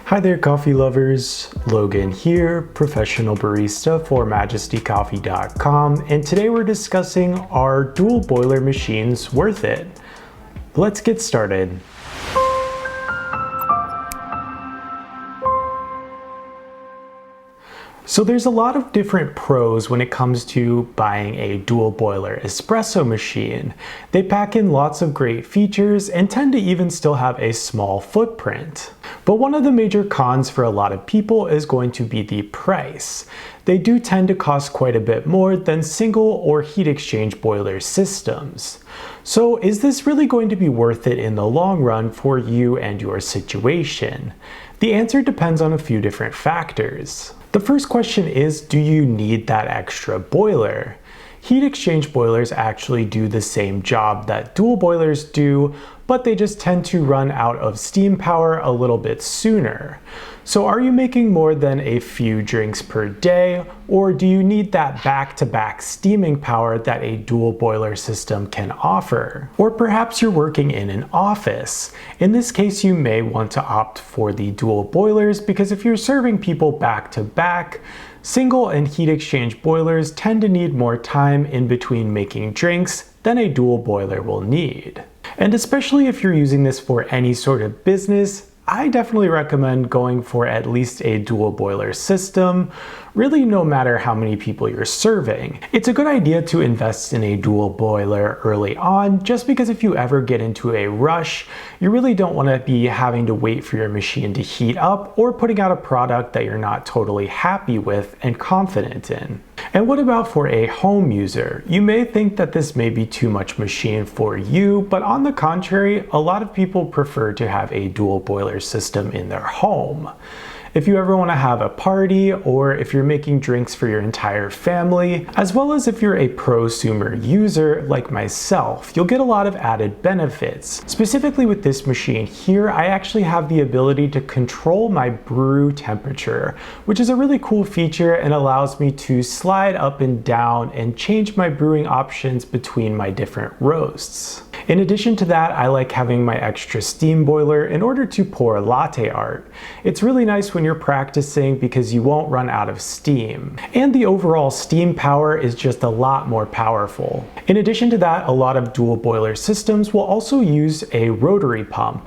Hi there, coffee lovers. Logan here, professional barista for MajestyCoffee.com, and today we're discussing, are dual boiler machines worth it? Let's get started. So there's a lot of different pros when it comes to buying a dual boiler espresso machine. They pack in lots of great features and tend to even still have a small footprint. But one of the major cons for a lot of people is going to be the price. They do tend to cost quite a bit more than single or heat exchange boiler systems. So is this really going to be worth it in the long run for you and your situation? The answer depends on a few different factors. The first question is, do you need that extra boiler? Heat exchange boilers actually do the same job that dual boilers do, but they just tend to run out of steam power a little bit sooner. So are you making more than a few drinks per day, or do you need that back-to-back steaming power that a dual boiler system can offer? Or perhaps you're working in an office. In this case, you may want to opt for the dual boilers because if you're serving people back-to-back, single and heat exchange boilers tend to need more time in between making drinks than a dual boiler will need. And especially if you're using this for any sort of business, I definitely recommend going for at least a dual boiler system, really no matter how many people you're serving. It's a good idea to invest in a dual boiler early on, just because if you ever get into a rush, you really don't want to be having to wait for your machine to heat up or putting out a product that you're not totally happy with and confident in. And what about for a home user? You may think that this may be too much machine for you, but on the contrary, a lot of people prefer to have a dual boiler system in their home. If you ever want to have a party, or if you're making drinks for your entire family, as well as if you're a prosumer user like myself, you'll get a lot of added benefits. Specifically with this machine here, I actually have the ability to control my brew temperature, which is a really cool feature and allows me to slide up and down and change my brewing options between my different roasts. In addition to that, I like having my extra steam boiler in order to pour latte art. It's really nice when you're practicing because you won't run out of steam. And the overall steam power is just a lot more powerful. In addition to that, a lot of dual boiler systems will also use a rotary pump,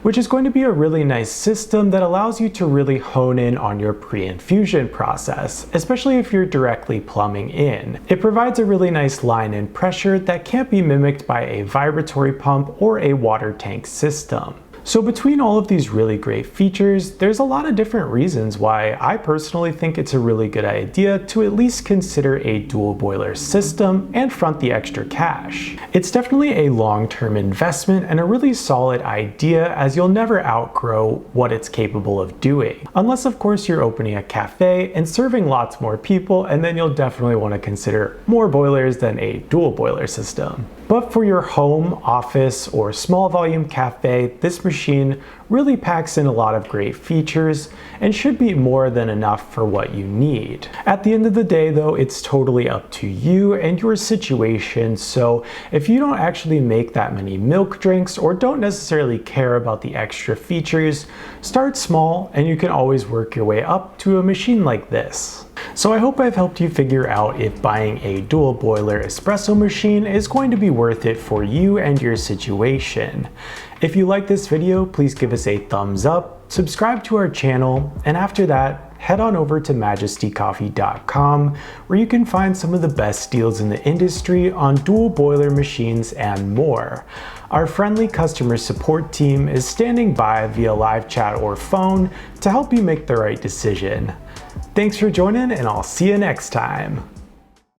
which is going to be a really nice system that allows you to really hone in on your pre-infusion process, especially if you're directly plumbing in. It provides a really nice line and pressure that can't be mimicked by a vibratory pump or a water tank system. So between all of these really great features, there's a lot of different reasons why I personally think it's a really good idea to at least consider a dual boiler system and front the extra cash. It's definitely a long-term investment and a really solid idea, as you'll never outgrow what it's capable of doing. Unless of course you're opening a cafe and serving lots more people, and then you'll definitely want to consider more boilers than a dual boiler system. But for your home, office, or small volume cafe, this machine really packs in a lot of great features and should be more than enough for what you need. At the end of the day though, it's totally up to you and your situation, so if you don't actually make that many milk drinks or don't necessarily care about the extra features, start small and you can always work your way up to a machine like this. So I hope I've helped you figure out if buying a dual boiler espresso machine is going to be worth it for you and your situation. If you like this video, please give us a thumbs up, subscribe to our channel, and after that, head on over to MajestyCoffee.com, where you can find some of the best deals in the industry on dual boiler machines and more. Our friendly customer support team is standing by via live chat or phone to help you make the right decision. Thanks for joining, and I'll see you next time.